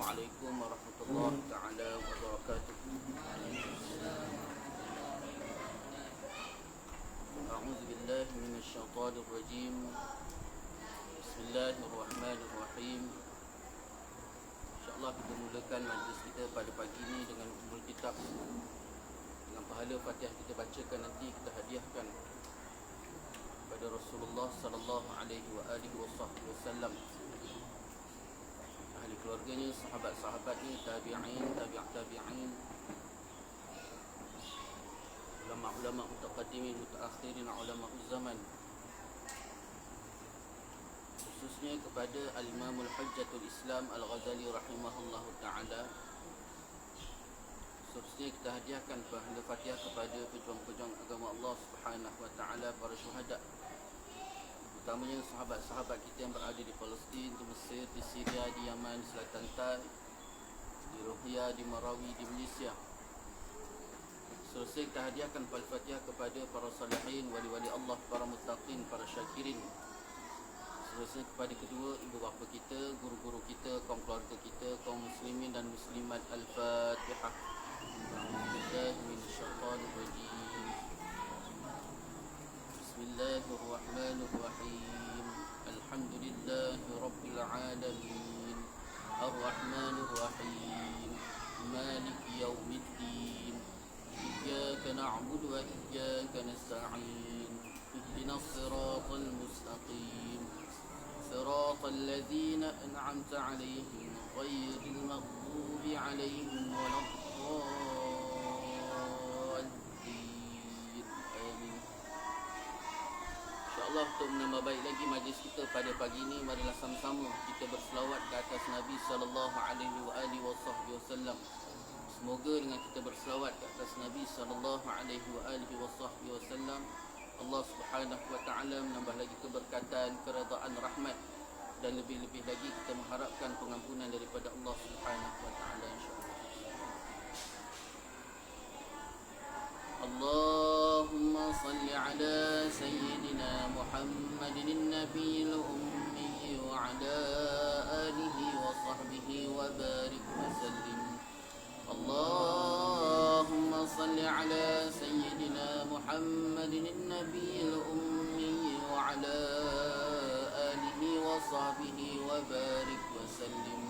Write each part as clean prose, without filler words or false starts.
Assalamualaikum warahmatullahi taala wabarakatuh. A'udzu billahi minasy syaithanir rajim. Bismillahirrahmanirrahim. InsyaAllah kita mulakan majlis kita pada pagi ini dengan ummul kitab. Dengan pahala Fatihah kita bacakan nanti kita hadiahkan kepada Rasulullah sallallahu alaihi wa alihi wasallam, ahli keluarganya, sahabat-sahabatnya, tabi'in, tabi'in, ulama-ulama mutaqaddimin, mutaakhirin, ulama zaman, khususnya kepada Al-Imamul Hujjatul Islam Al-Ghazali rahimahullahu ta'ala. Seterusnya kita hadiahkan pahala Fatihah kepada pejuang-pejuang agama Allah Subhanahu wa ta'ala, para syuhada, utamanya sahabat-sahabat kita yang berada di Palestin, di Mesir, di Syria, di Yaman, di Selatan Tai, di Rohiyah, di Marawi, di Malaysia. Seterusnya kita hadiahkan pahala Fatihah kepada para salihin, wali-wali Allah, para muttaqin, para syakirin. Seterusnya kepada kedua ibu bapa kita, guru-guru kita, kaum keluarga kita, kaum muslimin dan muslimat. Al-Fatihah. Bismillahirrahmanirrahim. Alhamdulillahi rabbil alamin. Ar-Rahmanir Rahim. Maliki yaumiddin. Iyyaka na'budu wa iyyaka nasta'in. Ihdinas siratal mustaqim. Siratal ladzina an'amta 'alaihim ghairil maghdubi 'alaihim waladdallin. Amin. InsyaAllah untuk menambah baik lagi majlis kita pada pagi ini, marilah sama-sama kita berselawat ke atas Nabi sallallahu alaihi wasallam. Semoga dengan kita berselawat ke atas Nabi sallallahu alaihi wasallam, Allah Subhanahu wa ta'ala menambah lagi keberkatan, keredaan, rahmat, dan lebih-lebih lagi kita mengharapkan pengampunan daripada Allah Subhanahu wa ta'ala, insyaAllah. Allahumma salli ala Sayyidina Muhammadin Nabiyil Ummi wa ala alihi wa sahbihi wa barik wa sallim. Allahumma salli ala Sayyidina Muhammadin Nabiyil Ummi wa ala alihi wa sahbihi wa barik wa sallim.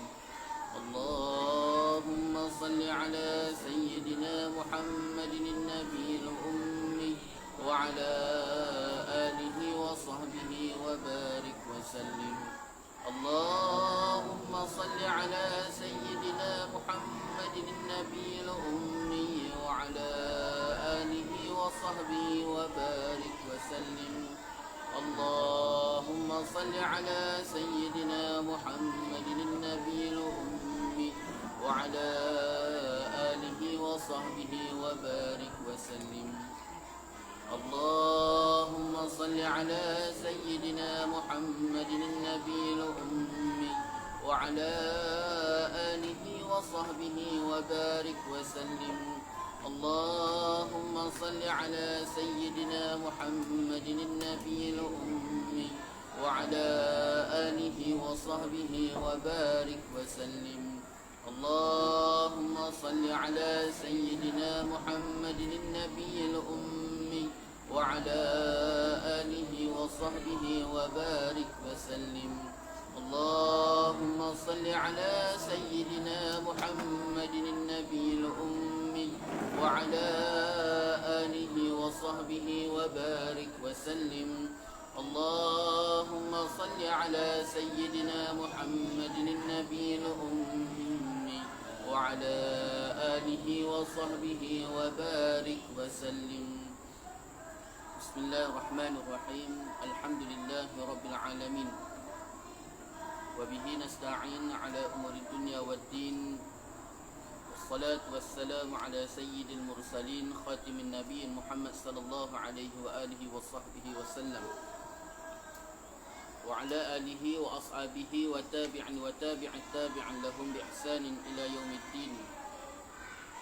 Allahumma salli ala Sayyidina Muhammadin Nabiyil Ummi wa ala alihi wa sahbihi wa barik wa sallim. Allahumma salli ala Sayyidina Muhammadin Nabiyil Ummi wa ala alihi wa sahbihi wa barik wa sallim. Allahumma salli ala Sayyidina Muhammadin Nabiyil Ummi wa ala alihi wa sahbihi wa barik wa sallim. Allahumma salli ala Sayyidina Muhammadin Nabiyil Ummi wa ala alihi wa sahbihi wa barik wa sallim. Allahumma salli ala Sayyidina Muhammadin Nabiyil Ummi wa ala alihi wa sahbihi wa barik wa sallim. Allahumma salli ala Sayyidina Muhammadin Nabiyil Ummi wa ala alihi wa sahbihi wa barik wa sallim. Allahumma salli ala Sayyidina Muhammadin Nabiyil Ummi wa ala alihi wa sahbihi wa barik wa sallim. Allahumma salli ala Sayyidina Muhammadin Nabiyil Ummi wa ala alihi wa sahbihi wa barik wa sallim. Bismillahirrahmanirrahim. Alhamdulillahi rabbil alamin. Wa bihi nasta'in ala umuri dunya waddin. Wassalatu wassalamu ala sayyidil mursalin khatimin nabiyyin Muhammad sallallahu alaihi wa alihi wa sahbihi wa sallam, wa ala alihi wa ashabihi wa tabi'in wa tabi'in tabi'in lahum bi ihsanin ila yaumiddin.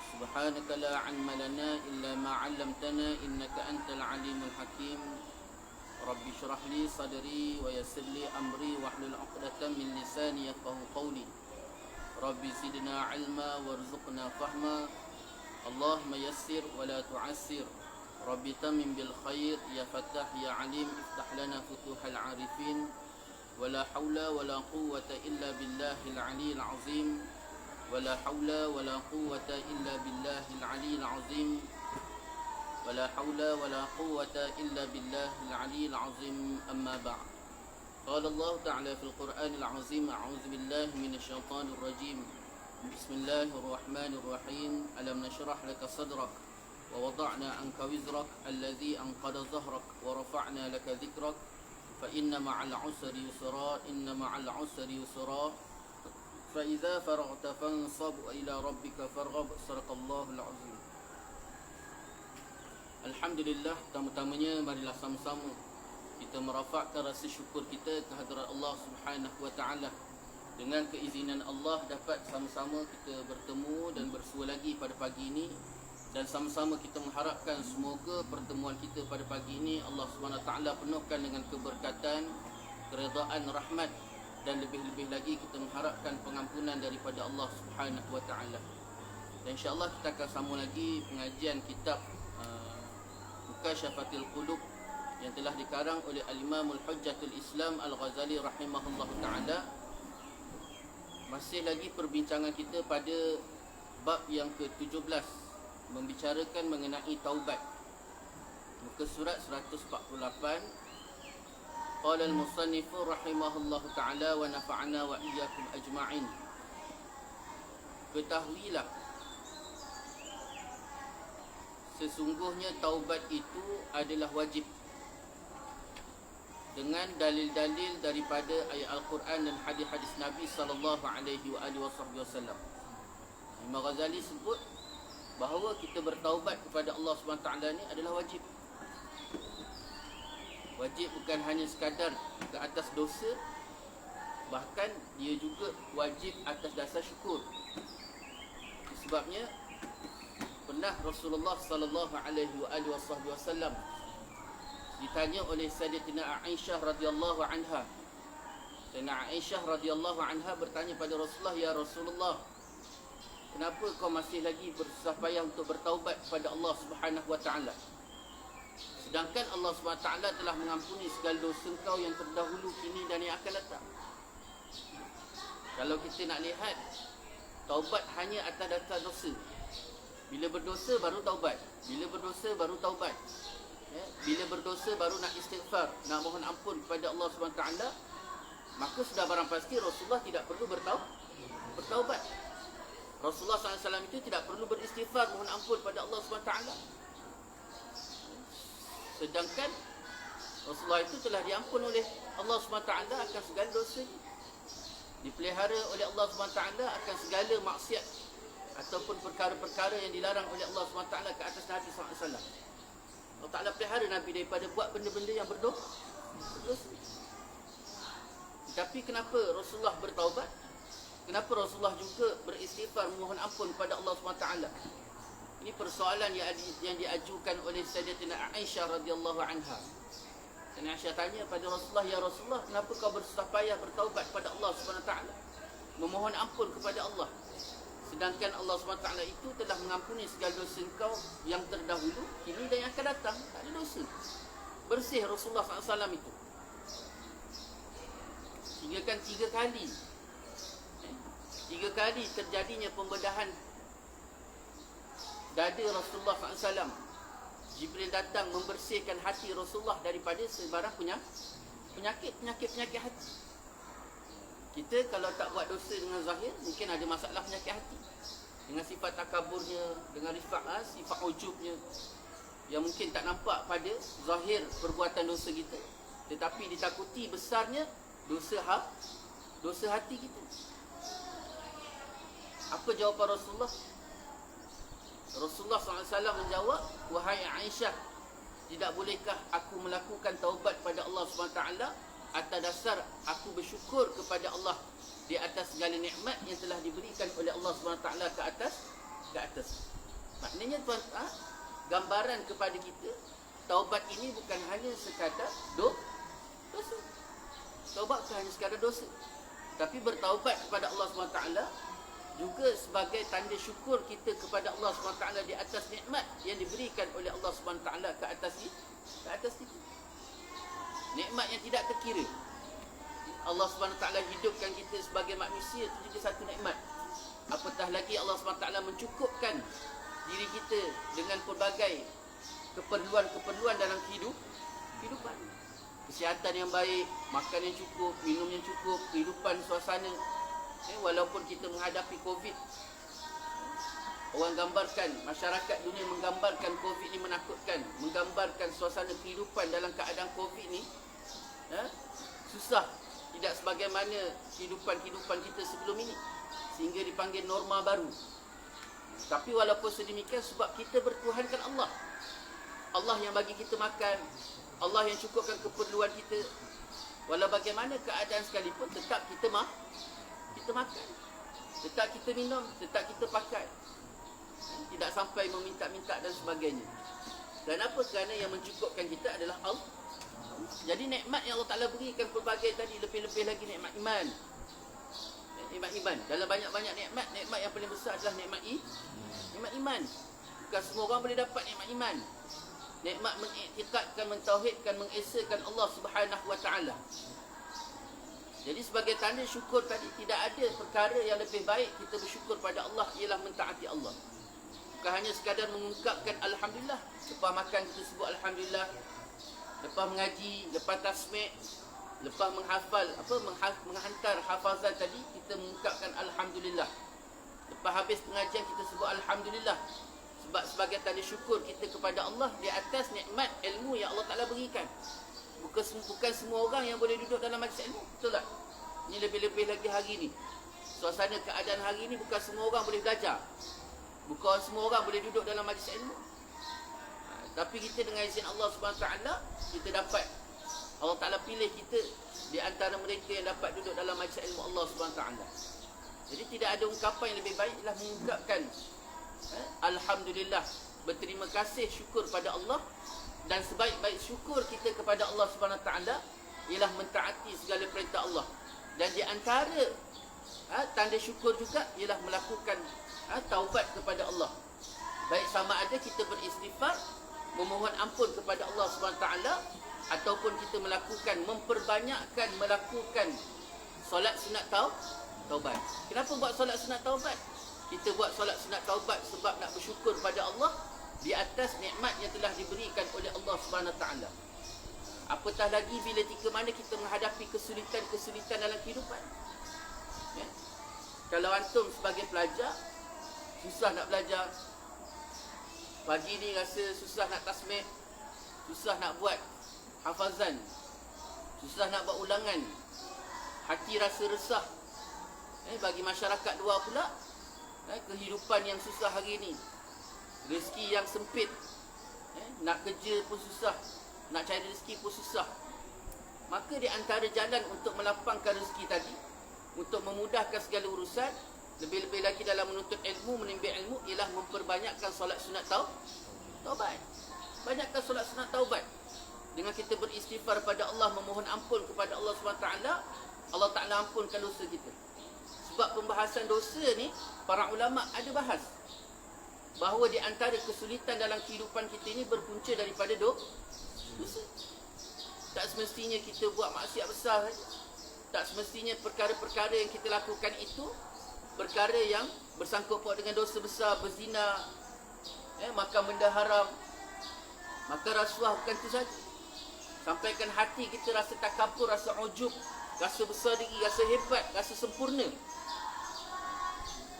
Subhanaka la 'ilma lana illa ma 'allamtana innaka antal alimul hakim. Rabbi shrah li sadri wa yassir li amri wahlul 'uqdatam min lisani yafqahu qawli. Rabbi zidna ilma warzuqna fahma. Allahumma yassir wa la tu'assir. Rabbi tamim bil khair ya Fattah ya Alim iftah lana futuhal arifin. Wala hawla wala quwwata illa billahil aliyil azim. Wala hawla wala quwwata illa billahil aliyil azim. Wala hawla wala quwwata illa billahil aliyil azim. Amma ba'd. قال الله تعالى في القرآن العظيم أعوذ بالله من الشيطان الرجيم بسم الله الرحمن الرحيم ألم نشرح لك صدرك ووضعنا عنك وزرك الذي أنقض ظهرك ورفعنا لك ذكرك فإن مع العسر يسرا إن مع العسر يسرا فإذا فرغت فانصب إلى ربك فارغب صدق الله العظيم. Alhamdulillah, pertama-tamanya marilah sama-sama kita merafakkan rasa syukur kita kehadrat Allah Subhanahu wa taala. Dengan keizinan Allah dapat sama-sama kita bertemu dan bersua lagi pada pagi ini, dan sama-sama kita mengharapkan semoga pertemuan kita pada pagi ini Allah Subhanahu wa taala penuhkan dengan keberkatan, keredaan, rahmat, dan lebih-lebih lagi kita mengharapkan pengampunan daripada Allah Subhanahu wa taala. Dan insya-Allah kita akan sambung lagi pengajian kitab Mukashafatul Qulub yang telah dikarang oleh Al-Imam Al-Hujjatul Islam Al-Ghazali rahimahullah ta'ala. Masih lagi perbincangan kita pada bab yang ke-17, membicarakan mengenai taubat. Muka surat 148. Qala al-musannif rahimahullah ta'ala wa nafa'ana wa iyyakum ajma'in. Ketahuilah, sesungguhnya taubat itu adalah wajib dengan dalil-dalil daripada ayat Al-Quran dan hadis-hadis Nabi sallallahu alaihi wasallam. Imam Ghazali sebut bahawa kita bertaubat kepada Allah SWT ni adalah wajib. Wajib bukan hanya sekadar ke atas dosa, bahkan dia juga wajib atas dasar syukur. Sebabnya pernah Rasulullah sallallahu alaihi wasallam ditanya oleh Sayyidatina Aisyah radhiyallahu anha. Sayyidatina Aisyah radhiyallahu anha bertanya pada Rasulullah, "Ya Rasulullah, kenapa kau masih lagi bersusah payah untuk bertaubat kepada Allah Subhanahu wa taala? Sedangkan Allah Subhanahu wa taala telah mengampuni segala dosa kau yang terdahulu, kini dan yang akan datang." Kalau kita nak lihat, taubat hanya atas dasar dosa. Bila berdosa baru taubat. Bila berdosa baru taubat. Bila berdosa baru nak istighfar, nak mohon ampun kepada Allah SWT, maka sudah barang pasti Rasulullah tidak perlu bertaubat. Rasulullah SAW itu tidak perlu beristighfar, mohon ampun pada Allah SWT. Sedangkan Rasulullah itu telah diampun oleh Allah SWT akan segala dosa, dipelihara oleh Allah SWT akan segala maksiat ataupun perkara-perkara yang dilarang oleh Allah SWT ke atas Nabi SAW. Allah Ta'ala pelihara Nabi daripada buat benda-benda yang berdosa. Tapi kenapa Rasulullah bertaubat? Kenapa Rasulullah juga beristighfar, mohon ampun kepada Allah SWT? Ini persoalan yang diajukan oleh Sayyidatina Aisyah radhiyallahu anha. Dan Aisyah tanya pada Rasulullah, "Ya Rasulullah, kenapa kau bersusah payah bertaubat kepada Allah SWT? Memohon ampun kepada Allah. Sedangkan Allah SWT itu telah mengampuni segala dosa engkau yang terdahulu, kini dan yang akan datang. Tak ada dosa. Bersih Rasulullah SAW itu. Tiga kali. Tiga kali terjadinya pembedahan dada Rasulullah SAW. Jibril datang membersihkan hati Rasulullah daripada sebarang penyakit hati. Kita kalau tak buat dosa dengan zahir, mungkin ada masalah penyakit hati. Dengan sifat takaburnya, dengan sifat ujubnya, yang mungkin tak nampak pada zahir perbuatan dosa kita, tetapi ditakuti besarnya dosa hati kita. Apa jawapan Rasulullah? Rasulullah SAW menjawab, "Wahai Aisyah, tidak bolehkah aku melakukan taubat pada Allah SWT atas dasar aku bersyukur kepada Allah di atas segala nikmat yang telah diberikan oleh Allah SWT ke atas." Maknanya tuan, gambaran kepada kita, taubat ini bukan hanya sekadar dosa. Taubat bukan hanya sekadar dosa, tapi bertaubat kepada Allah SWT juga sebagai tanda syukur kita kepada Allah SWT di atas nikmat yang diberikan oleh Allah SWT ke atas kita. Nikmat yang tidak terkira. Allah SWT hidupkan kita sebagai manusia, itu juga satu nikmat. Apatah lagi Allah SWT mencukupkan diri kita dengan pelbagai keperluan-keperluan dalam kehidupan. Kesihatan yang baik, makan yang cukup, minum yang cukup, kehidupan suasana. Walaupun kita menghadapi COVID, orang gambarkan, masyarakat dunia menggambarkan COVID ni menakutkan, menggambarkan suasana kehidupan dalam keadaan COVID ni susah, tidak sebagaimana kehidupan kita sebelum ini, sehingga dipanggil norma baru. Tapi walaupun sedemikian, sebab kita bertuhankan Allah, Allah yang bagi kita makan, Allah yang cukupkan keperluan kita. Walau bagaimana keadaan sekalipun, tetap kita makan, tetap kita minum, tetap kita pakai, tidak sampai meminta-minta dan sebagainya. Dan apa? Kerana yang mencukupkan kita adalah Allah. Jadi nikmat yang Allah Ta'ala berikan pelbagai tadi, lebih-lebih lagi nikmat iman. Nikmat iman, dalam banyak-banyak nikmat, nikmat yang paling besar adalah nikmat iman. Bukan semua orang boleh dapat nikmat iman. Nikmat mengiktikadkan, mentauhidkan, mengesakan Allah Subhanahu Wa Ta'ala. Jadi sebagai tanda syukur tadi, tidak ada perkara yang lebih baik kita bersyukur pada Allah ialah mentaati Allah. Bukan hanya sekadar mengungkapkan Alhamdulillah, lepas makan kita sebut Alhamdulillah, lepas mengaji, lepas tasmik, lepas menghafal, menghantar hafazan tadi, kita mengungkapkan Alhamdulillah. Lepas habis pengajian kita sebut Alhamdulillah. Sebab sebagai tanda syukur kita kepada Allah di atas nikmat ilmu yang Allah Ta'ala berikan. Bukan semua orang yang boleh duduk dalam majlis ilmu, betul tak? Ini lebih-lebih lagi hari ni, suasana keadaan hari ni, bukan semua orang boleh belajar, bukan semua orang boleh duduk dalam majlis ilmu. Tapi kita dengan izin Allah SWT, kita dapat, Allah Ta'ala pilih kita di antara mereka yang dapat duduk dalam majlis ilmu Allah SWT. Jadi tidak ada ungkapan yang lebih baik ialah mengungkapkan Alhamdulillah, berterima kasih, syukur pada Allah. Dan sebaik-baik syukur kita kepada Allah SWT ialah mentaati segala perintah Allah. Dan di antara tanda syukur juga ialah melakukan taubat kepada Allah. Baik sama ada kita beristighfar, memohon ampun kepada Allah SWT, ataupun kita memperbanyakkan melakukan solat sunat taubat. Kenapa buat solat sunat taubat? Kita buat solat sunat taubat sebab nak bersyukur pada Allah di atas nikmat yang telah diberikan oleh Allah SWT. Apatah lagi bila ketika mana kita menghadapi kesulitan-kesulitan dalam kehidupan. Kalau antum sebagai pelajar susah nak belajar, pagi ni rasa susah nak tasmih, susah nak buat hafazan, susah nak buat ulangan, hati rasa resah. Bagi masyarakat luar pula, kehidupan yang susah hari ni, rezeki yang sempit, nak kerja pun susah, nak cari rezeki pun susah. Maka di antara jalan untuk melapangkan rezeki tadi, untuk memudahkan segala urusan, lebih-lebih lagi dalam menuntut ilmu, menimba ilmu, ialah memperbanyakkan solat sunat taubat. Banyakkan solat sunat taubat. Dengan kita beristighfar pada Allah, memohon ampun kepada Allah SWT, Allah Ta'ala ampunkan dosa kita. Sebab pembahasan dosa ni, para ulama' ada bahas bahawa di antara kesulitan dalam kehidupan kita ini berpunca daripada dosa. Tak semestinya kita buat maksiat besar saja. Tak semestinya perkara-perkara yang kita lakukan itu perkara yang bersangkut paut dengan dosa besar, berzina, makan benda haram, makan rasuah, bukan itu saja. Sampaikan hati kita rasa takabur, rasa ujub, rasa besar diri, rasa hebat, rasa sempurna,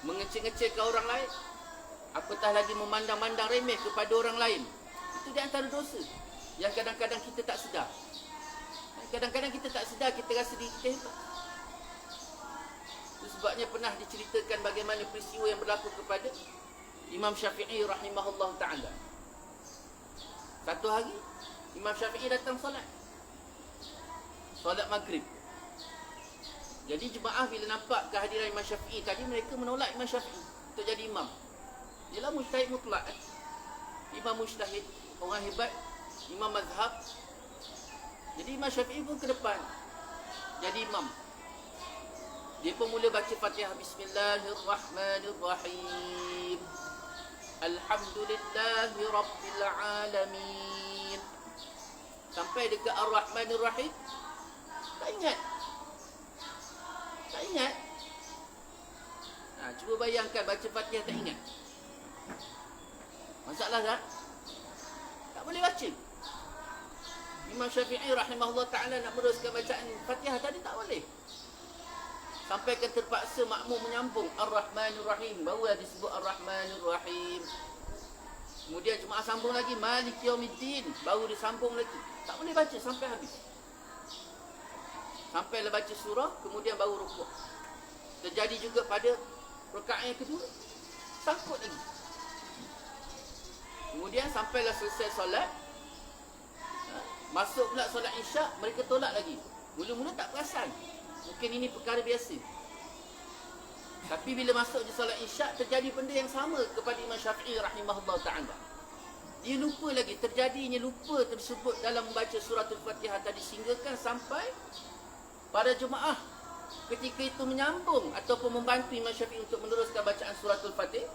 mengecil-ngecilkan orang lain, apatah lagi memandang-mandang remeh kepada orang lain. Itu di antara dosa yang kadang-kadang kita tak sedar. Kadang-kadang kita tak sedar, kita rasa diri kita hebat. Itu sebabnya pernah diceritakan bagaimana peristiwa yang berlaku kepada Imam Syafi'i rahimahullah ta'ala. Satu hari Imam Syafi'i datang solat maghrib. Jadi jemaah bila nampak kehadiran Imam Syafi'i tadi, mereka menolak Imam Syafi'i untuk jadi imam. Ialah mujtahid mutlak, imam mujtahid, orang hebat, imam mazhab. Jadi Imam Syafi'i pun ke depan jadi imam. Dia pun mula baca Fatihah. Bismillahirrahmanirrahim. Alhamdulillahi Rabbil Alamin. Sampai dekat Ar-Rahmanir-Rahim, tak ingat. Tak ingat. Cuba bayangkan baca Fatihah tak ingat. Masalah tak? Tak boleh baca. Imam Syafi'i rahimahullah ta'ala nak meneruskan bacaan Fatihah tadi tak boleh. Sampai kan terpaksa makmum menyambung Ar-Rahmanir-Rahim, baru disebut Ar-Rahmanir-Rahim. Kemudian jemaah sambung lagi Maliki Yaumiddin, baru disambung lagi. Tak boleh baca sampai habis. Sampailah baca surah, kemudian baru rukuk. Terjadi juga pada rakaat yang kedua, sangkut lagi. Kemudian sampailah selesai solat, masuk pula solat Isyak, mereka tolak lagi. Mula-mula tak perasan, mungkin ini perkara biasa. Tapi bila masuk di solat Isyak, terjadi benda yang sama kepada Imam Syafi'i rahimahullah ta'ala. Dia lupa lagi, terjadinya lupa tersebut dalam membaca suratul Fatihah tadi, sehinggakan sampai para jemaah ketika itu menyambung ataupun membantu Imam Syafi'i untuk meneruskan bacaan suratul Fatihah.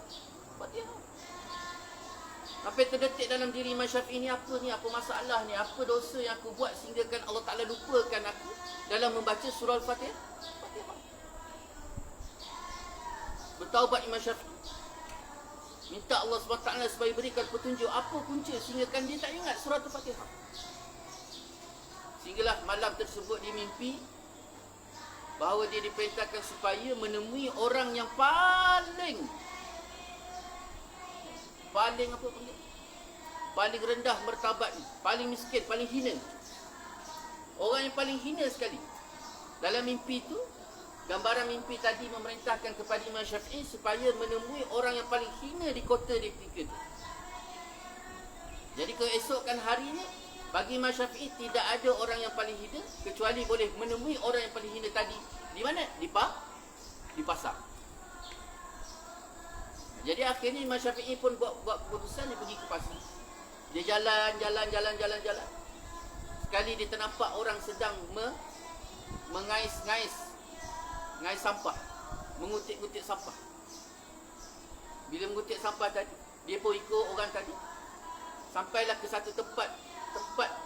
Sampai terdetik dalam diri Imam Syafi'i ni, apa masalah ni, apa dosa yang aku buat sehinggakan Allah Ta'ala lupakan aku dalam membaca surah Al-Fatihah. Bertaubat Imam Syafi'i, minta Allah SWT supaya berikan petunjuk apa punca sehinggakan dia tak ingat surah Al-Fatihah. Sehinggalah malam tersebut dia mimpi bahawa dia diperintahkan supaya menemui orang yang paling apa panggil? Paling rendah martabat, paling miskin, paling hina. Orang yang paling hina sekali. Dalam mimpi itu, gambaran mimpi tadi memerintahkan kepada Imam Syafi'i supaya menemui orang yang paling hina di kota dia ketika itu. Jadi keesokan harinya, bagi Imam Syafi'i tidak ada orang yang paling hina kecuali boleh menemui orang yang paling hina tadi. Di mana? Di pasar. Jadi akhirnya Imam Syafi'i pun buat keputusan, dia pergi ke pasar. Dia jalan. Sekali dia ternampak orang sedang mengais sampah, mengutik-ngutik sampah. Bila mengutik sampah tadi, dia pun ikut orang tadi. Sampailah ke satu tempat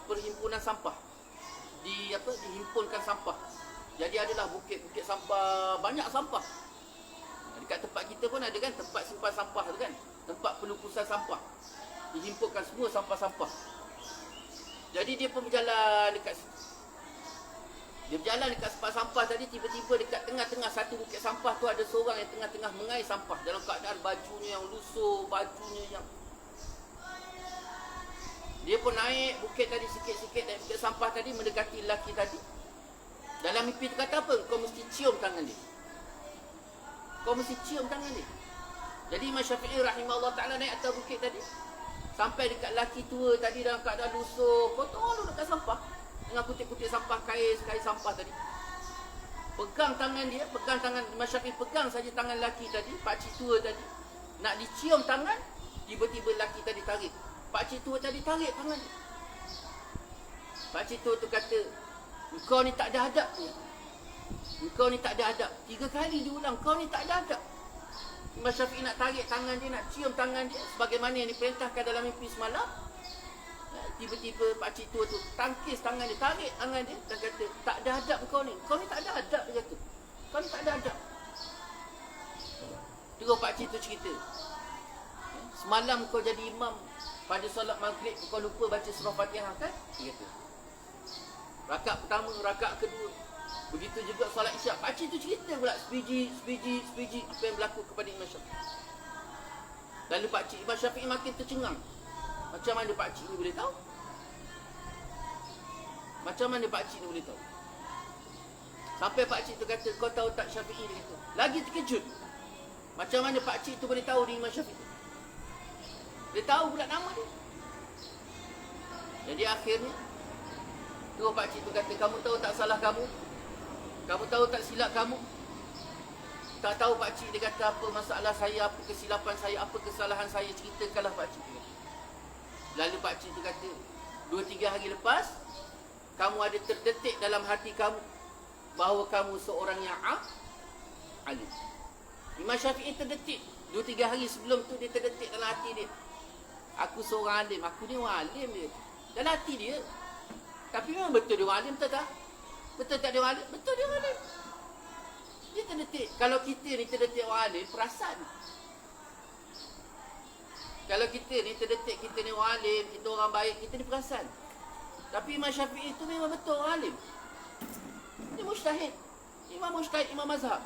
perhimpunan sampah. Dihimpunkan sampah. Jadi adalah bukit-bukit sampah, banyak sampah. Dekat tempat kita pun ada kan, tempat simpan sampah tu kan, tempat pelupusan sampah. Dihimpunkan semua sampah-sampah. Jadi dia pun berjalan dekat situ. Dia berjalan dekat tempat sampah tadi, tiba-tiba dekat tengah-tengah satu bukit sampah tu ada seorang yang tengah-tengah mengais sampah dalam keadaan bajunya yang lusuh, bajunya yang... Dia pun naik bukit tadi sikit-sikit, naik bukit sampah tadi, mendekati lelaki tadi. Dalam mimpi tu kata apa? Kau mesti cium tangan dia. Jadi Imam Syafi'i rahimahullah ta'ala naik atas bukit tadi, sampai dekat lelaki tua tadi dalam keadaan lusuh, kotor dekat sampah, dengan kutip-kutip sampah, kais sampah tadi. Pegang tangan Imam Syafi'i pegang saja tangan lelaki tadi, pakcik tua tadi. Nak dicium tangan, tiba-tiba lelaki tadi tarik. Pakcik tua tadi tarik tangan dia. Pakcik tua tu kata, engkau ni tak ada adab ni. Engkau ni tak ada adab. 3 kali diulang, kau ni tak ada adab. Imam Syafi'i nak tarik tangan dia, nak cium tangan dia, sebagaimana yang diperintahkan dalam mimpi semalam. Tiba-tiba pakcik tua tu tangkis tangan dia, tarik tangan dia dan kata, tak ada adab kau ni. Kau ni tak ada adab, dia kata. Kau ni tak ada adab. Terus pakcik tu cerita, semalam kau jadi imam pada solat maghrib, kau lupa baca surah Fatihah kan? Dia kata. Rakaat pertama, rakaat kedua, begitu juga solat Isyak. Pakcik tu cerita pula sebiji apa yang berlaku kepada Imam Syafi'i. Lalu Imam Syafi'i makin tercengang. Macam mana pakcik ni boleh tahu? Sampai pakcik tu kata, kau tahu tak Syafi'i? Dia kata. Lagi terkejut. Macam mana pakcik tu boleh tahu dia Imam Syafi'i? Dia tahu pula nama dia. Jadi akhirnya tu pakcik tu kata, kamu tahu tak salah kamu? Kamu tahu tak silap kamu? Tak tahu pakcik, dia kata, apa masalah saya, apa kesilapan saya, apa kesalahan saya, ceritakanlah pakcik. Lalu pakcik tu kata, 2-3 hari lepas, kamu ada terdetik dalam hati kamu bahawa kamu seorang yang alim. Imam Syafi'i terdetik 2-3 hari sebelum tu, dia terdetik dalam hati dia, aku seorang alim, aku ni orang alim dia dalam hati dia. Tapi memang betul dia orang alim, betul tak? Betul tak dia orang alim? Betul dia orang alim. Dia terdetik. Kalau kita ni terdetik orang alim, perasan. Kalau kita ni terdetik kita ni orang alim, kita orang baik, kita ni perasan. Tapi Imam Syafi'i itu memang betul orang alim. Dia mujtahid. Imam mujtahid, imam mazhab.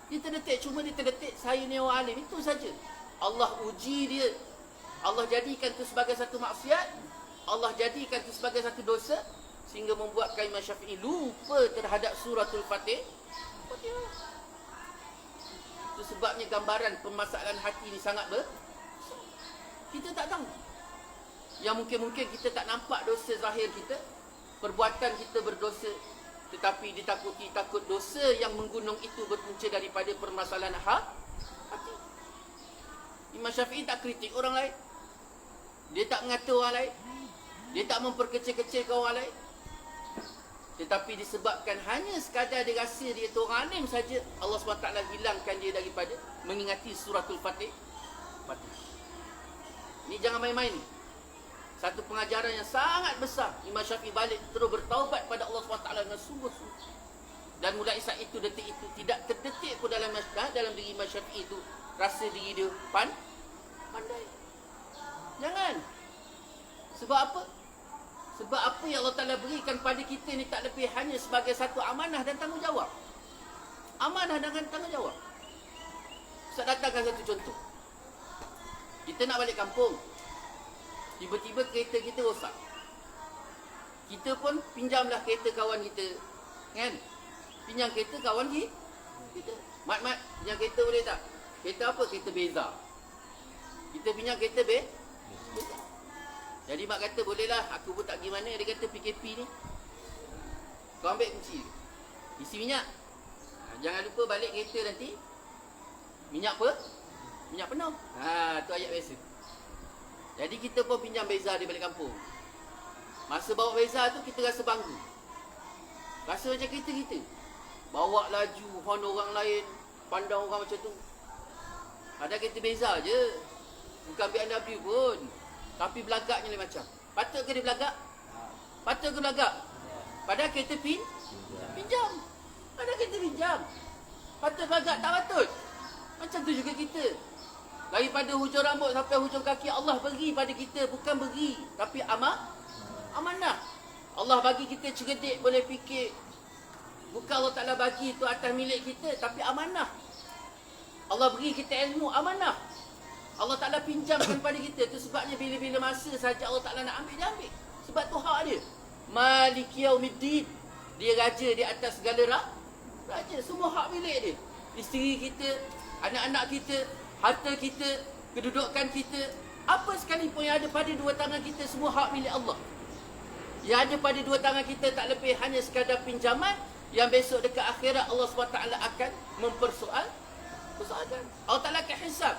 Dia terdetik, cuma dia terdetik saya ni orang alim, itu saja. Allah uji dia. Allah jadikan itu sebagai satu maksiat, Allah jadikan itu sebagai satu dosa, sehingga membuatkan Imam Syafi'i lupa terhadap suratul Fatihah. Itu sebabnya gambaran permasalahan hati ni sangat kita tak tahu. Yang mungkin-mungkin kita tak nampak dosa zahir kita, perbuatan kita berdosa, tetapi takut dosa yang menggunung itu berpunca daripada permasalahan hati. Imam Syafi'i tak kritik orang lain, dia tak mengata orang lain, dia tak memperkecil-kecilkan orang lain, tetapi disebabkan hanya sekadar dia rasa dia tu orang alim saja, Allah SWT hilangkan dia daripada mengingati suratul Fatihah. Ini jangan main-main ni. Satu pengajaran yang sangat besar. Imam Syafi'i balik terus bertaubat pada Allah SWT dengan sungguh-sungguh. Dan mulai saat itu, detik itu, tidak terdetik pun dalam diri Imam Syafi'i itu rasa diri dia pandai. Jangan. Sebab apa? Sebab apa yang Allah Ta'ala berikan pada kita ni tak lebih hanya sebagai satu amanah dan tanggungjawab. Amanah dengan tanggungjawab. Saya datangkan satu contoh. Kita nak balik kampung, tiba-tiba kereta kita rosak. Kita pun pinjamlah kereta kawan kita, kan? Pinjam kereta kawan kita. Mat, pinjam kereta boleh tak? Kereta apa? Kereta Beza. Kita pinjam kereta Beza. Jadi mak kata, bolehlah, aku pun tak pergi mana. Dia kata PKP ni, kau ambil kunci, isi minyak. Jangan lupa balik kereta nanti minyak penuh. Tu ayat biasa. Jadi kita pun pinjam Beza di balik kampung. Masa bawa Beza tu kita rasa bangga. Rasa macam kita. Bawa laju, horn orang lain, pandang orang macam tu. Ada kereta Beza je, bukan BMW pun. Tapi belagaknya lain macam. Patut ke dia belagak? Patut ke belagak? Padahal kereta pinjam. Padahal kereta pinjam. Patut belagak? Tak patut. Macam tu juga kita. Daripada hujung rambut sampai hujung kaki, Allah beri pada kita. Bukan beri, tapi amanah. Allah bagi kita cerdik, boleh fikir. Bukan Allah Ta'ala bagi itu atas milik kita, tapi amanah. Allah beri kita ilmu, amanah. Allah Ta'ala pinjamkan pada kita. Itu sebabnya bila-bila masa saja Allah Ta'ala nak ambil, dia ambil. Sebab tu hak dia. Maliki yaumiddin. Dia raja di atas segala raja. Semua hak milik dia. Isteri kita, anak-anak kita, harta kita, kedudukan kita, apa sekalipun yang ada pada dua tangan kita, semua hak milik Allah. Yang ada pada dua tangan kita tak lebih hanya sekadar pinjaman, yang besok dekat akhirat Allah SWT akan mempersoalkan. Allah Ta'ala akan hisab.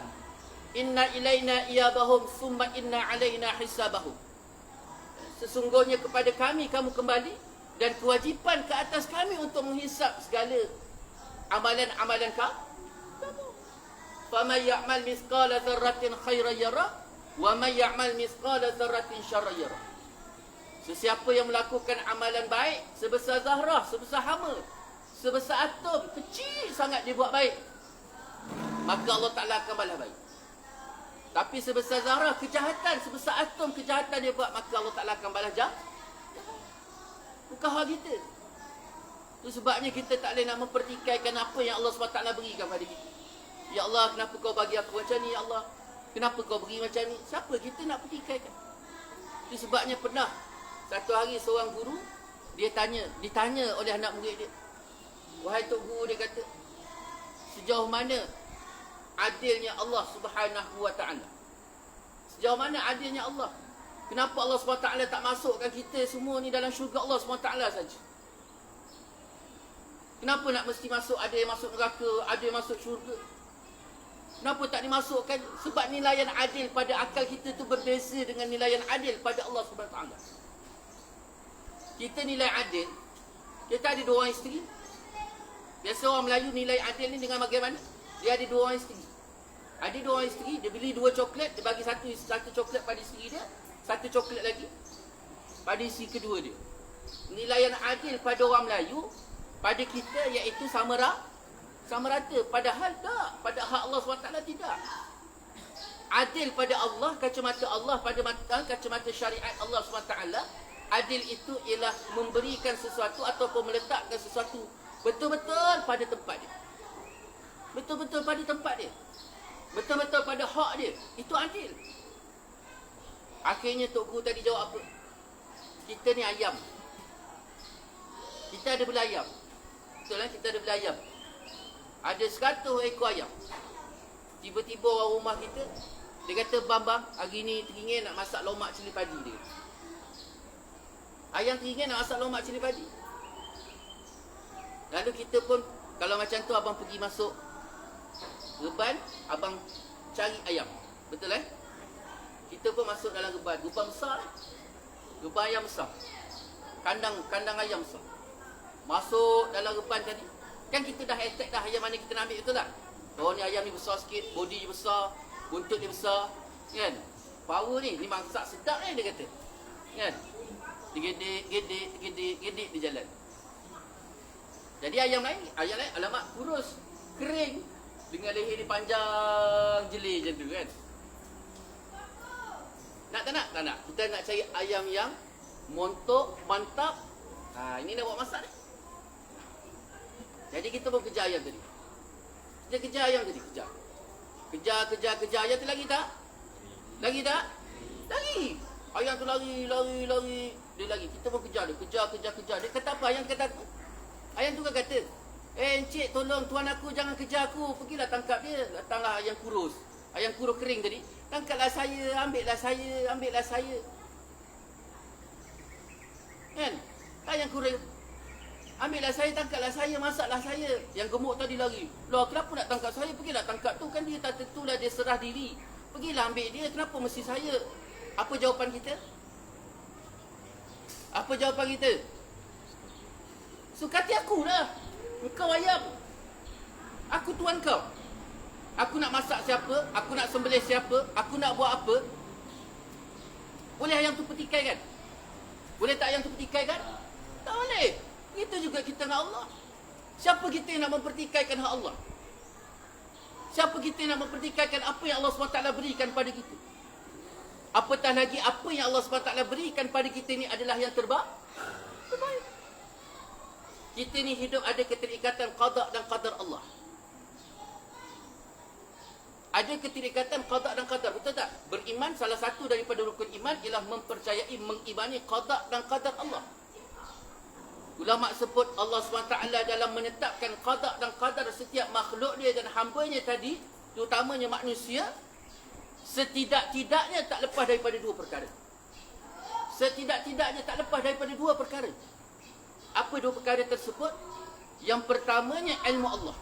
Inna ilaina iyabahum summa inna alaina hisabahum. Sesungguhnya kepada kami kamu kembali, dan kewajipan ke atas kami untuk menghisap segala amalan-amalan kamu. فَمَنْ يَعْمَلْ مِثْقَالَ ذَرَّةٍ خَيْرًا يَرَهُ وَمَنْ يَعْمَلْ مِثْقَالَ ذَرَّةٍ شَرًّا يَرَهُ. Sesiapa yang melakukan amalan baik sebesar zarah, sebesar hama, sebesar atom, kecil sangat dia buat baik, maka Allah Ta'ala akan balas baik. Tapi sebesar zarah kejahatan, sebesar atom kejahatan dia buat, maka Allah Ta'ala akan balas jahat. Bukan hal kita. Itu sebabnya kita tak boleh nak mempertikaikan apa yang Allah SWT berikan pada kita. Ya Allah, kenapa kau bagi aku macam ni, Ya Allah? Kenapa kau beri macam ni? Siapa kita nak pertikaikan? Itu sebabnya pernah satu hari seorang guru, ditanya oleh anak murid dia, wahai Tok Guru, dia kata, sejauh mana adilnya Allah Subhanahu Wa Ta'ala? Sejauh mana adilnya Allah? Kenapa Allah SWT tak masukkan kita semua ni dalam syurga Allah SWT saja? Kenapa nak mesti masuk, ada yang masuk neraka, ada yang masuk syurga? Kenapa tak dimasukkan? Sebab nilaian adil pada akal kita tu berbeza dengan nilaian adil pada Allah SWT. Kita nilai adil, kita ada 2 orang isteri. Biasa orang Melayu nilai adil ni dengan bagaimana? Dia ada 2 orang isteri. Ada 2 orang isteri, dia beli 2 coklat, dia bagi satu coklat pada isteri dia, satu coklat lagi pada isteri kedua dia. Nilaian adil pada orang Melayu, pada kita iaitu sama rata. Padahal tak, pada hak Allah SWT tidak. Adil pada Allah, kacamata Allah, pada kacamata syariat Allah SWT, adil itu ialah memberikan sesuatu ataupun meletakkan sesuatu betul-betul pada tempat dia. Betul-betul pada tempat dia. Betul-betul pada hak dia. Itu adil. Akhirnya Tok Guru tadi jawab apa? Kita ni ayam. Kita ada belayam. Betul lah, kita ada belayam. Ada 100 ekor ayam. Tiba-tiba orang rumah kita, dia kata, bang, hari ni teringin nak masak lomak cili padi dia. Ayam teringin nak masak lomak cili padi. Lalu kita pun, kalau macam tu abang pergi masuk reban, abang cari ayam. Betul eh? Kita pun masuk dalam reban. Reban besar lah. Reban ayam besar. Kandang ayam besar. Masuk dalam reban tadi. Kan kita dah attack dah ayam mana kita nak ambil, betul tak? Oh ni ayam ni besar sikit, body dia besar, buntut dia besar. Kan? Power ni masak sedap ni dia kata. Kan? Gedik di jalan. Jadi ayam lain, alamak kurus, kering, dengan leher dia panjang jeli macam tu kan. Nak tak nak? Tak nak. Kita nak cari ayam yang montok, mantap. Ini dah buat masak ni. Jadi kita pun kejar ayam tadi. Kita kejar ayam tadi, kejar. Kejar ayam tu lagi tak? Lagi tak? Lagi. Ayam tu lari. Dia lagi. Kita pun kejar dia. Kejar. Dia kata apa? Ayam kata apa? Ayam tu kan kata, encik tolong tuan aku jangan kejar aku. Pergilah tangkap dia. Datanglah ayam kurus. Ayam kurus kering tadi. Tangkaplah saya, ambillah saya. Kan? Ayam kurus. Ambillah saya, tangkaplah saya, masaklah saya. Yang gemuk tadi lari. Loh, kenapa nak tangkap saya? Pergilah tangkap tu. Kan dia tak tentulah dia serah diri. Pergilah ambil dia. Kenapa mesti saya? Apa jawapan kita? Suka hati aku lah. Engkau ayam. Aku tuan kau. Aku nak masak siapa? Aku nak sembelih siapa? Aku nak buat apa? Boleh ayam tu petikai kan? Boleh tak ayam tu petikai kan? Tak boleh. Itu juga kita dengan Allah. Siapa kita yang nak mempertikaikan hak Allah? Siapa kita yang nak mempertikaikan apa yang Allah SWT berikan pada kita? Apatah lagi apa yang Allah SWT berikan pada kita ni adalah yang terbaik. Kita ni hidup ada keterikatan qada dan qadar Allah. Ada keterikatan qada dan qadar, betul tak? Beriman, salah satu daripada rukun iman ialah mempercayai, mengimani qada dan qadar Allah. Ulama sebut Allah SWT dalam menetapkan qada dan qadar setiap makhluk dia dan hamba-Nya tadi, terutamanya manusia, setidak-tidaknya tak lepas daripada 2 perkara. Setidak-tidaknya tak lepas daripada 2 perkara. Apa 2 perkara tersebut? Yang pertamanya ilmu Allah.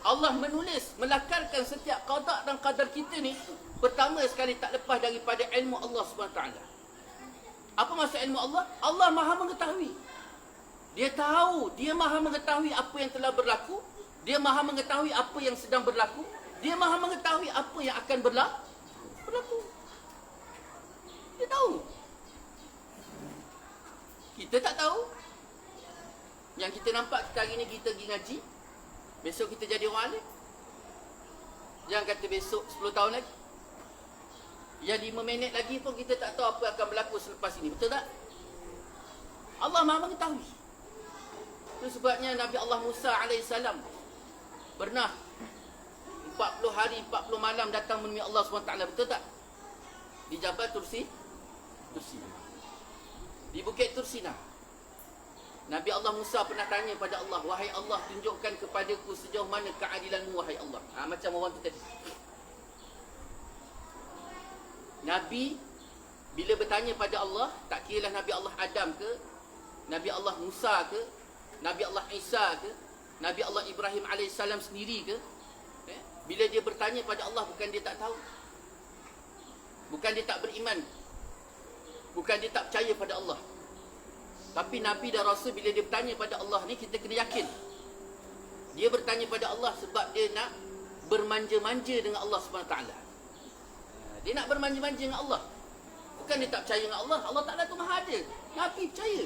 Allah menulis, melakarkan setiap qada dan qadar kita ni, pertama sekali tak lepas daripada ilmu Allah SWT. Apa maksud ilmu Allah? Allah maha mengetahui. Dia tahu, dia maha mengetahui apa yang telah berlaku, dia maha mengetahui apa yang sedang berlaku, dia maha mengetahui apa yang akan berlaku. Dia tahu. Kita tak tahu. Yang kita nampak kita hari ni kita pergi ngaji, besok kita jadi orang alim. Jangan kata besok 10 tahun lagi. Yang 5 minit lagi pun kita tak tahu apa akan berlaku selepas ini. Betul tak? Allah maha mengetahui. Itu sebabnya Nabi Allah Musa AS pernah 40 hari 40 malam datang menemui Allah SWT. Betul tak? Di Jabal Tursina. Di Bukit Tursina. Nabi Allah Musa pernah tanya pada Allah, wahai Allah, tunjukkan kepadaku sejauh mana keadilanmu, wahai Allah. Macam orang tu tadi. Nabi bila bertanya pada Allah, tak kiralah Nabi Allah Adam ke, Nabi Allah Musa ke, Nabi Allah Isa ke, Nabi Allah Ibrahim AS sendiri ke, bila dia bertanya pada Allah, bukan dia tak tahu, bukan dia tak beriman, bukan dia tak percaya pada Allah. Tapi Nabi dan Rasul bila dia bertanya pada Allah ni, kita kena yakin. Dia bertanya pada Allah sebab dia nak bermanja-manja dengan Allah SWT. Dia nak bermanja-manja dengan Allah. Bukan dia tak percaya dengan Allah. Allah Ta'ala tu maha ada. Nabi percaya.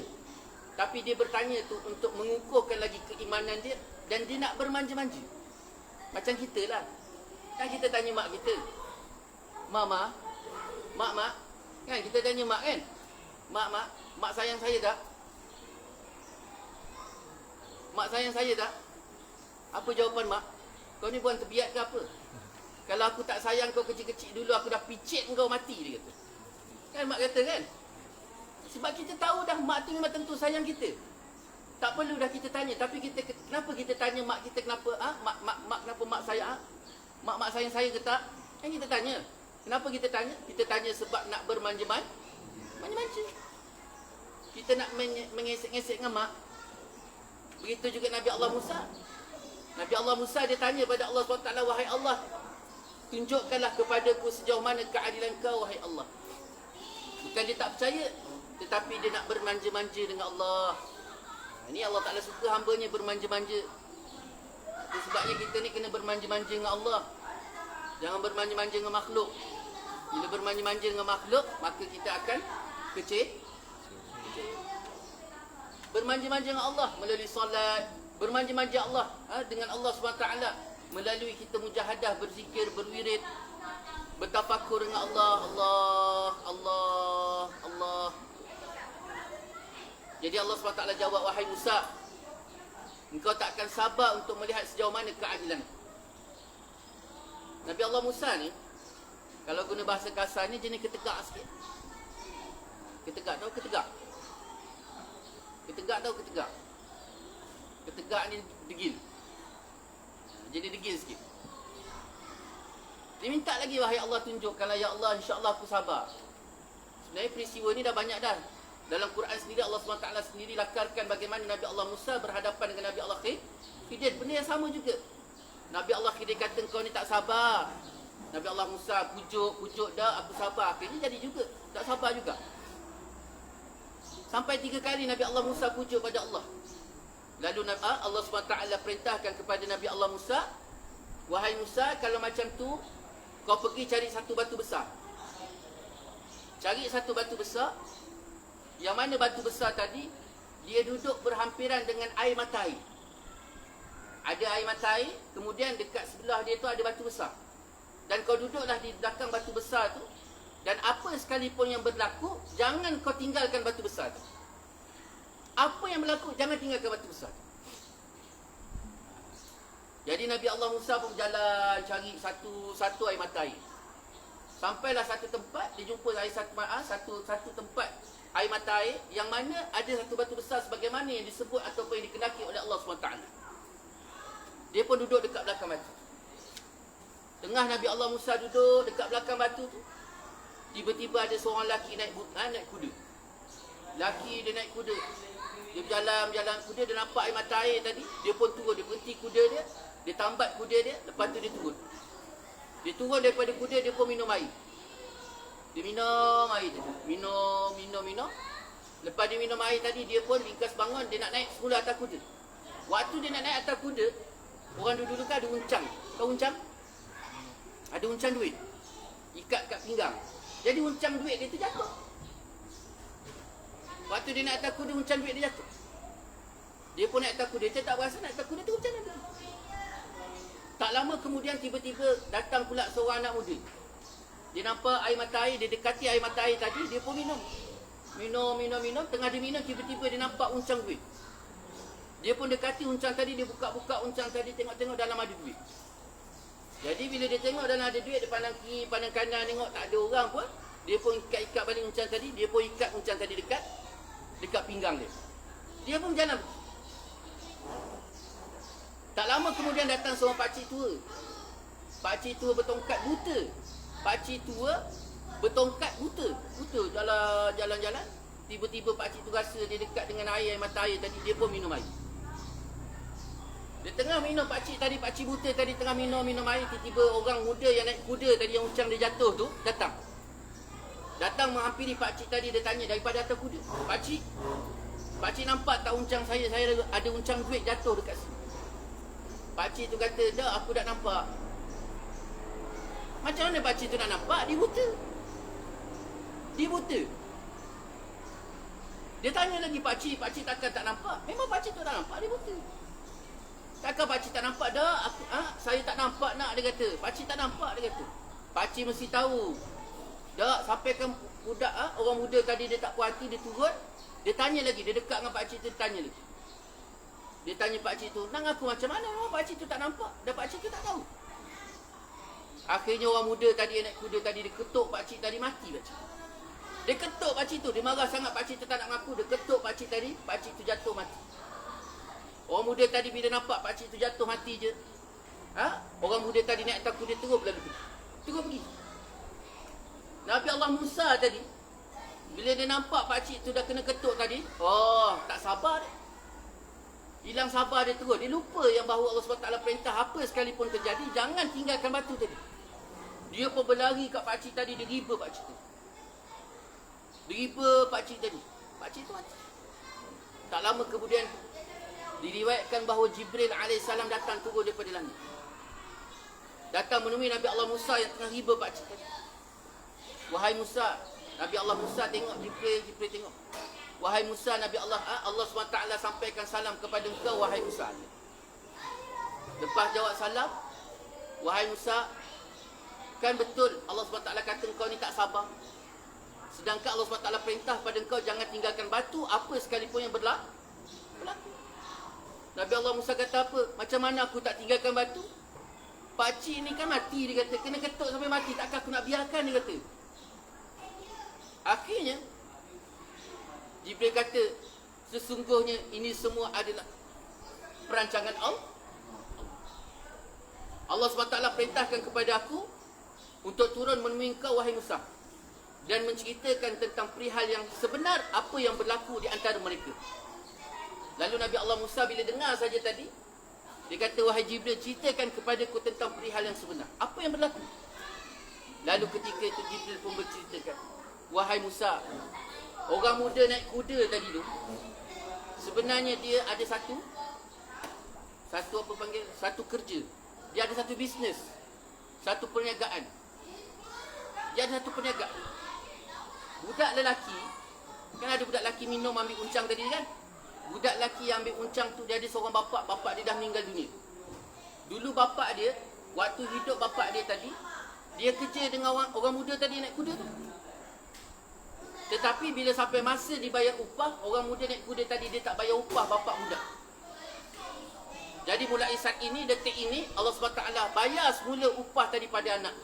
Tapi dia bertanya tu untuk mengukuhkan lagi keimanan dia. Dan dia nak bermanja-manja. Macam kita lah. Kan kita tanya mak kita, Mama, Mak, kan kita tanya mak kan, Mak sayang saya tak? Mak sayang saya tak? Apa jawapan mak? Kau ni bukan terbiat ke apa? Kalau aku tak sayang kau kecil-kecil dulu, aku dah picit kau mati, dia kata. Kan mak kata kan? Sebab kita tahu dah mak tu memang tentu sayang kita. Tak perlu dah kita tanya. Tapi kita, kenapa kita tanya mak kita kenapa? Mak kenapa mak sayang? Mak sayang saya ke tak? Kan kita tanya. Kenapa kita tanya? Kita tanya sebab nak bermanja-manja. Manja-manja. Kita nak mengesek-ngesek dengan mak. Begitu juga Nabi Allah Musa. Nabi Allah Musa dia tanya pada Allah SWT, wahai Allah, tunjukkanlah kepadaku sejauh mana keadilan kau, wahai Allah. Bukan dia tak percaya, tetapi dia nak bermanja-manja dengan Allah. Ini Allah Ta'ala suka hambanya bermanja-manja. Itu sebabnya kita ni kena bermanja-manja dengan Allah. Jangan bermanja-manja dengan makhluk. Bila bermanja-manja dengan makhluk, maka kita akan kecil. Bermanja-manja dengan Allah melalui solat. Bermanja-manja Allah dengan Allah SWT melalui kita mujahadah, berzikir, berwirid, bertafakur dengan Allah. Allah. Jadi Allah SWT jawab, wahai Musa, engkau tak akan sabar untuk melihat sejauh mana keadilan. Nabi Allah Musa ni, kalau guna bahasa kasar ni, jenis ketegak sikit. Ketegak tahu ketegak? Ketegak tahu ketegak? Ketegak ni degil. Jadi degil sikit. Dia minta lagi, wahai Allah, tunjukkanlah ya Allah, insya-Allah aku sabar. Sebenarnya peristiwa ni dah banyak dah. Dalam Quran sendiri Allah SWT sendiri lakarkan bagaimana Nabi Allah Musa berhadapan dengan Nabi Allah Khidir. Benda yang sama juga. Nabi Allah Khidir kata, kau ni tak sabar. Nabi Allah Musa pujuk dah, aku sabar. Akhirnya jadi juga, tak sabar juga. Sampai 3 kali Nabi Allah Musa pujuk pada Allah. Lalu Allah SWT perintahkan kepada Nabi Allah Musa, wahai Musa, kalau macam tu, kau pergi cari satu batu besar. Cari satu batu besar. Yang mana batu besar tadi, dia duduk berhampiran dengan air mata air. Ada air mata air, kemudian dekat sebelah dia tu ada batu besar. Dan kau duduklah di belakang batu besar tu. Dan apa sekalipun yang berlaku, jangan kau tinggalkan batu besar tu. Apa yang berlaku, jangan tinggalkan batu besar tu. Jadi Nabi Allah Musa pun berjalan cari satu air mata air. Sampailah satu tempat, dia jumpa satu tempat air mata air yang mana ada satu batu besar sebagaimana yang disebut ataupun yang dikenaki oleh Allah SWT. Dia pun duduk dekat belakang batu. Tengah Nabi Allah Musa duduk dekat belakang batu tu, tiba-tiba ada seorang lelaki naik kuda. Lelaki dia naik kuda. Dia berjalan kuda, dia nampak air mata air tadi, dia pun turun, dia berhenti kuda dia, dia tambat kuda dia, lepas tu dia turun. Dia turun daripada kuda, dia pun minum air. Dia minum air tadi. Minum. Lepas dia minum air tadi, dia pun ringkas bangun, dia nak naik semula atas kuda. Waktu dia nak naik atas kuda, orang dulu kan ada uncang. Tahu uncang? Ada uncang duit. Ikat kat pinggang. Jadi uncang duit dia tu jatuh. Waktu dia nak atas kuda, uncang duit dia jatuh. Dia pun naik atas kuda, dia tak berasa nak atas kuda tu uncang lagi. Tak lama kemudian tiba-tiba datang pula seorang anak muda. Dia nampak air mata air, dia dekati air mata air tadi, dia pun minum. Minum. Tengah dia minum, tiba-tiba dia nampak uncang duit. Dia pun dekati uncang tadi, dia buka-buka uncang tadi, tengok-tengok dalam ada duit. Jadi bila dia tengok dalam ada duit, dia pandang kiri, pandang kanan, tengok tak ada orang pun. Dia pun ikat balik uncang tadi, dia pun ikat uncang tadi dekat pinggang dia. Dia pun berjalan. Tak lama kemudian datang seorang pakcik tua. Pakcik tua bertongkat buta. Pakcik tua bertongkat buta. Jalan-jalan. Tiba-tiba pakcik tu rasa dia dekat dengan air mata air tadi, dia pun minum air. Dia tengah minum pakcik buta tadi tengah minum air, tiba-tiba orang muda yang naik kuda tadi yang uncang dia jatuh tu datang. Datang menghampiri pakcik tadi, dia tanya daripada atas kuda, Pakcik nampak tak uncang saya ada uncang duit jatuh dekat sini. Pakcik tu kata, dah aku dah nampak. Macam mana pakcik tu nak nampak? Dia buta. Dia buta. Dia tanya lagi pakcik takkan tak nampak? Memang pakcik tu tak nampak, dia buta. Takkan pakcik tak nampak? Dah, saya tak nampak nak, dia kata. Pakcik tak nampak, dia kata. Pakcik mesti tahu. Dah, sampaikan budak, orang muda tadi dia tak puas hati, dia turun. Dia tanya lagi, dia dekat dengan pakcik tu, dia tanya lagi. Dia tanya pakcik tu, nak ngaku macam mana? Memang pakcik tu tak nampak. Dan pakcik tu tak tahu. Akhirnya orang muda tadi, naik kuda tadi, dia ketuk pakcik tadi, mati pakcik. Dia ketuk pakcik tu, dia marah sangat pakcik tu tak nak ngaku. Dia ketuk pakcik tadi, pakcik tu jatuh mati. Orang muda tadi bila nampak pakcik tu jatuh mati je, orang muda tadi naik atas kuda terus berlalu pergi. Terus pergi. Nabi Allah Musa tadi, bila dia nampak pakcik tu dah kena ketuk tadi, tak sabar dia. Hilang sabar dia terus. Dia lupa yang bahawa Allah SWT perintah apa sekalipun terjadi, jangan tinggalkan batu tadi. Dia pun berlari kat pakcik tadi, dia riba pakcik tu. Dia riba pakcik tadi. Pakcik tu mati. Tak lama kemudian, diriwayatkan bahawa Jibril AS datang turun daripada langit. Datang menemui Nabi Allah Musa yang tengah riba pakcik tadi. Wahai Musa, Nabi Allah Musa tengok Jibril tengok. Wahai Musa, Nabi Allah SWT sampaikan salam kepada engkau, wahai Musa. Lepas jawab salam, wahai Musa, kan betul Allah SWT kata engkau ni tak sabar. Sedangkan Allah SWT perintah pada engkau jangan tinggalkan batu apa sekalipun yang berlaku. Nabi Allah Musa kata apa? Macam mana aku tak tinggalkan batu? Pakcik ni kan mati, dia kata. Kena ketuk sampai mati, takkan aku nak biarkan, dia kata. Akhirnya Jibril kata, sesungguhnya ini semua adalah perancangan Allah. Allah SWT perintahkan kepada aku untuk turun menemui engkau, wahai Musa, dan menceritakan tentang perihal yang sebenar, apa yang berlaku di antara mereka. Lalu Nabi Allah Musa bila dengar saja tadi, dia kata, wahai Jibril, ceritakan kepadaku tentang perihal yang sebenar, apa yang berlaku. Lalu ketika itu Jibril pun berceritakan, wahai Musa, orang muda naik kuda tadi tu, sebenarnya dia ada satu kerja. Dia ada satu bisnes, satu perniagaan. Dia ada satu perniagaan. Budak lelaki, kan ada budak lelaki minum ambil uncang tadi kan? Budak lelaki yang ambil uncang tu, dia ada seorang bapak dia dah meninggal dunia. Dulu bapak dia, waktu hidup bapak dia tadi, dia kerja dengan orang muda tadi naik kuda tu. Tetapi bila sampai masa dibayar upah, orang muda naik kuda tadi dia tak bayar upah bapak muda. Jadi mulai saat ini, detik ini, Allah SWT bayar semula upah tadi pada anak.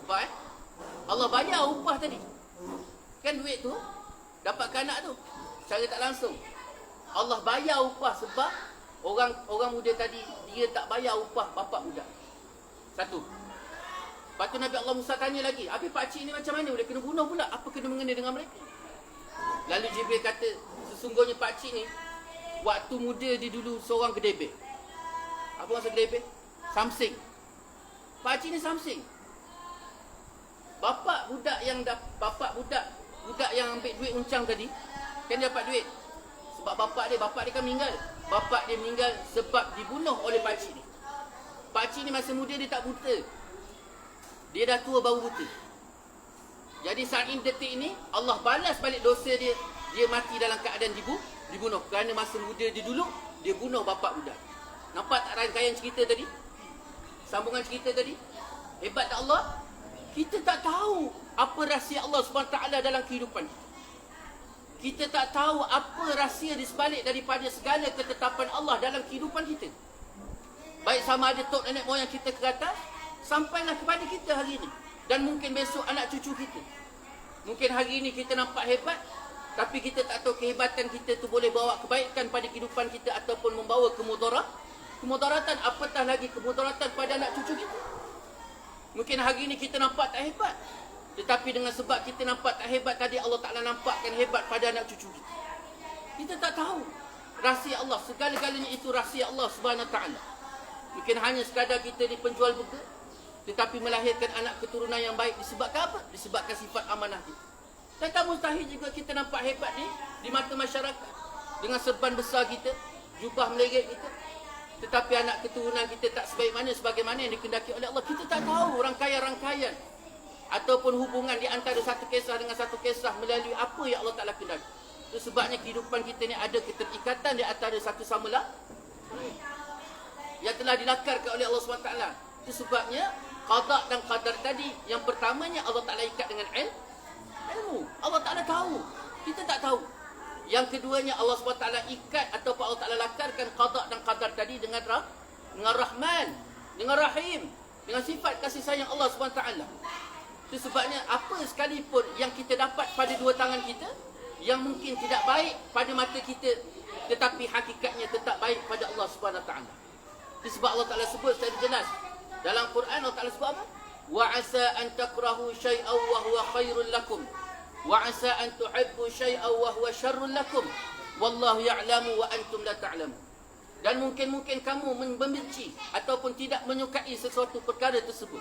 Baik? Allah bayar upah tadi. Kan duit tu dapat ke anak tu secara tak langsung. Allah bayar upah sebab orang muda tadi dia tak bayar upah bapak muda. Satu. Lepas tu Nabi Allah Musa tanya lagi, habis pakcik ni macam mana? Dia kena bunuh pula. Apa kena mengena dengan mereka? Lalu Jibril kata, sesungguhnya pakcik ni, waktu muda dia dulu seorang gedebek. Apa maksud gedebek? Samsing. Pakcik ni samsing. Bapak budak yang ambil duit uncang tadi, kan dia dapat duit. Sebab bapak dia kan meninggal. Bapak dia meninggal sebab dibunuh oleh pakcik ni. Pakcik ni masa muda dia tak buta. Dia dah tua baru buta. Jadi saat ini, detik ini, Allah balas balik dosa dia. Dia mati dalam keadaan dibunuh. Kerana masa muda dia dulu, dia bunuh bapak budak. Nampak tak rangkaian cerita tadi? Sambungan cerita tadi? Hebat tak Allah? Kita tak tahu apa rahsia Allah SWT dalam kehidupan kita. Kita tak tahu apa rahsia di sebalik daripada segala ketetapan Allah dalam kehidupan kita. Baik sama ada tok nenek moyang kita ke atas, sampailah kepada kita hari ini. Dan mungkin besok anak cucu kita. Mungkin hari ini kita nampak hebat, tapi kita tak tahu kehebatan kita tu boleh bawa kebaikan pada kehidupan kita ataupun membawa kemudaratan, apatah lagi kemudaratan pada anak cucu kita. Mungkin hari ini kita nampak tak hebat, tetapi dengan sebab kita nampak tak hebat tadi, Allah Ta'ala nampakkan hebat pada anak cucu kita. Kita tak tahu rahsia Allah. Segala-galanya itu rahsia Allah Subhanahu Wa Ta'ala. Mungkin hanya sekadar kita ni penjual burger, tetapi melahirkan anak keturunan yang baik disebabkan apa? Disebabkan sifat amanah kita. Dan tak mustahil juga kita nampak hebat ni di mata masyarakat. Dengan serban besar kita, jubah meleret kita. tetapi anak keturunan kita tak sebaik mana sebagaimana yang dikehendaki oleh Allah. Kita tak tahu rangkaian-rangkaian ataupun hubungan di antara satu kisah dengan satu kisah melalui apa yang Allah Ta'ala kehendaki. Itu sebabnya kehidupan kita ni ada keterikatan di antara satu sama lain yang telah dilakarkan oleh Allah SWT. Itu sebabnya qada dan qadar tadi, yang pertamanya Allah Ta'ala ikat dengan ilmu. Allah Ta'ala tahu, kita tak tahu. Yang keduanya Allah SWT ikat ataupun Allah Ta'ala lakarkan qada dan qadar tadi dengan Rahman, dengan Rahim, dengan sifat kasih sayang Allah SWT. Itu sebabnya apa sekalipun yang kita dapat pada dua tangan kita, yang mungkin tidak baik pada mata kita, tetapi hakikatnya tetap baik pada Allah SWT. Itu sebab Allah Ta'ala sebut secara jelas dalam Quran. Allah Ta'ala sebut apa? Wa asa an takrahu syai'aw wa huwa khairul lakum wa asa an tuhibbu syai'aw wa huwa syarrul lakum wallahu ya'lamu wa antum la ta'lamun. Dan mungkin kamu membenci ataupun tidak menyukai sesuatu perkara tersebut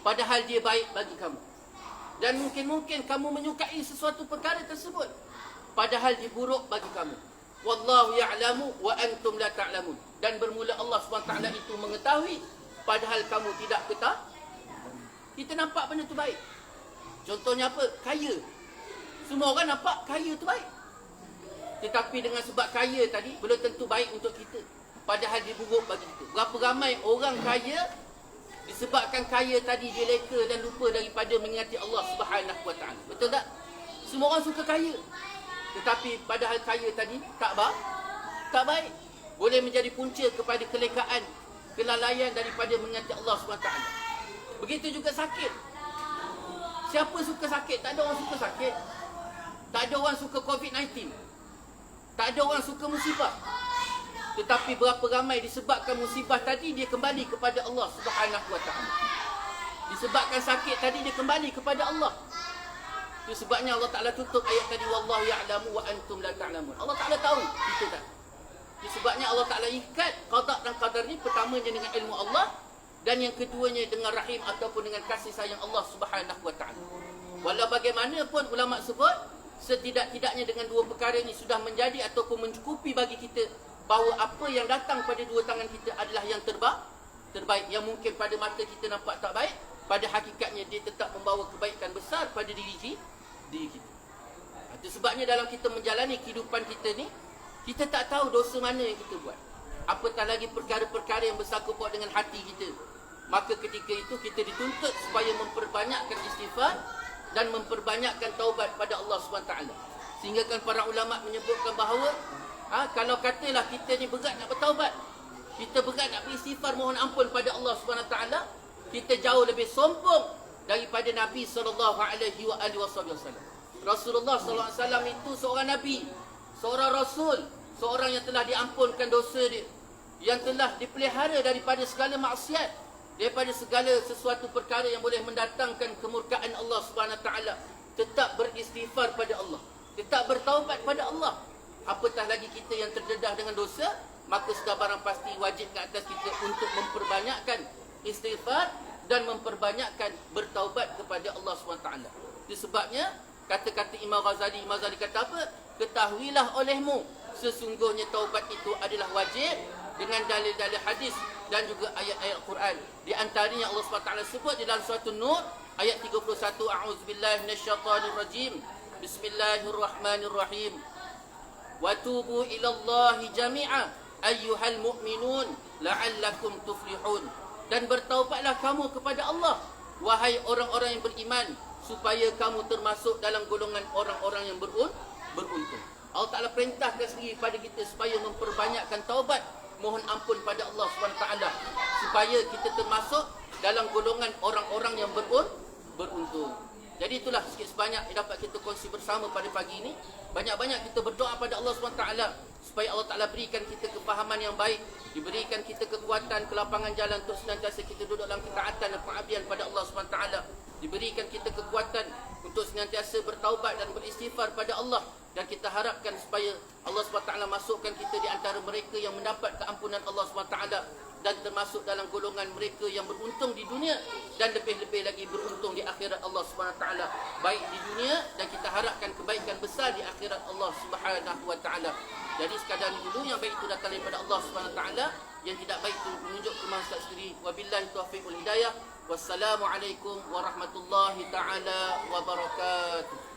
padahal dia baik bagi kamu. Dan mungkin kamu menyukai sesuatu perkara tersebut padahal dia buruk bagi kamu. Wallahu ya'lamu wa antum la ta'lamun. Dan bermula Allah SWT itu mengetahui padahal kamu tidak ketahui. Kita nampak benda tu baik. Contohnya apa? Kaya. Semua orang nampak kaya tu baik. Tetapi dengan sebab kaya tadi belum tentu baik untuk kita, padahal dia buruk bagi kita. Berapa ramai orang kaya disebabkan kaya tadi dia leka dan lupa daripada mengingati Allah Subhanahu Wa Taala. Betul tak? Semua orang suka kaya, tetapi padahal kaya tadi tak baik. Boleh menjadi punca kepada kelekaan, kelalaian daripada mengingati Allah Subhanahu Wa Taala. Begitu juga sakit. Siapa suka sakit? Tak ada orang suka sakit. Tak ada orang suka COVID-19. Tak ada orang suka musibah. Tetapi berapa ramai disebabkan musibah tadi dia kembali kepada Allah Subhanahu Wa Taala. Disebabkan sakit tadi dia kembali kepada Allah. Itu sebabnya Allah Taala tutup ayat tadi, wallahu ya'lamu wa antum la ta'lamun. Allah Taala tahu, kita tak. Itu sebabnya Allah Taala ikat qada dan qadar ni, pertamanya dengan ilmu Allah dan yang keduanya dengan rahim ataupun dengan kasih sayang Allah Subhanahu Wa Taala. Walau bagaimanapun ulama sebut, setidak-tidaknya dengan dua perkara ini sudah menjadi ataupun mencukupi bagi kita bahawa apa yang datang pada dua tangan kita adalah yang terbaik. Yang mungkin pada mata kita nampak tak baik, pada hakikatnya dia tetap membawa kebaikan besar pada diri kita. Itu sebabnya dalam kita menjalani kehidupan kita ni, kita tak tahu dosa mana yang kita buat, apatah lagi perkara-perkara yang bersangkut dengan hati kita. Maka ketika itu kita dituntut supaya memperbanyakkan istighfar dan memperbanyakkan taubat pada Allah SWT. Sehingga kan para ulama menyebutkan bahawa kalau katalah kita ni berat nak bertaubat, kita berat nak beristighfar mohon ampun pada Allah SWT, kita jauh lebih sombong daripada Nabi SAW. Rasulullah SAW itu seorang Nabi, seorang Rasul, seorang yang telah diampunkan dosa dia, yang telah dipelihara daripada segala maksiat, daripada segala sesuatu perkara yang boleh mendatangkan kemurkaan Allah SWT. Tetap beristighfar pada Allah, tetap bertaubat pada Allah. Apatah lagi kita yang terdedah dengan dosa, maka sudah barang pasti wajib ke atas kita untuk memperbanyakkan istighfar dan memperbanyakkan bertaubat kepada Allah SWT. Itu sebabnya kata-kata Imam Ghazali kata apa? Ketahuilah olehmu, sesungguhnya taubat itu adalah wajib dengan dalil-dalil hadis dan juga ayat-ayat Quran. Di antaranya Allah SWT sebut di dalam surah An-Nur ayat 31, a'udzubillahi minasyaitonirrajim, bismillahirrahmanirrahim, wa tubu ilallahi jami'a ayyuhal mu'minun la'allakum tuflihun. Dan bertaubatlah kamu kepada Allah, wahai orang-orang yang beriman, supaya kamu termasuk dalam golongan orang-orang yang beruntung. Allah Ta'ala perintahkan sendiri pada kita supaya memperbanyakkan taubat, mohon ampun pada Allah SWT, supaya kita termasuk dalam golongan orang-orang yang beruntung. Jadi itulah sikit sebanyak yang dapat kita kongsi bersama pada pagi ini. Banyak-banyak kita berdoa pada Allah SWT supaya Allah Ta'ala berikan kita kefahaman yang baik, diberikan kita kekuatan, kelapangan jalan untuk senantiasa kita duduk dalam ketaatan dan pengabdian pada Allah SWT, diberikan kita kekuatan untuk senantiasa bertaubat dan beristighfar pada Allah. Dan kita harapkan supaya Allah SWT masukkan kita di antara mereka yang mendapat keampunan Allah SWT dan termasuk dalam golongan mereka yang beruntung di dunia dan lebih-lebih lagi beruntung di akhirat Allah SWT. Baik di dunia, dan kita harapkan kebaikan besar di akhirat Allah SWT. Jadi sekadar dulu yang baik itu datang daripada Allah SWT, yang tidak baik itu menunjuk ke masyarakat sendiri. Wabillahi taufiq wal hidayah. Wassalamualaikum warahmatullahi taala wabarakatuh.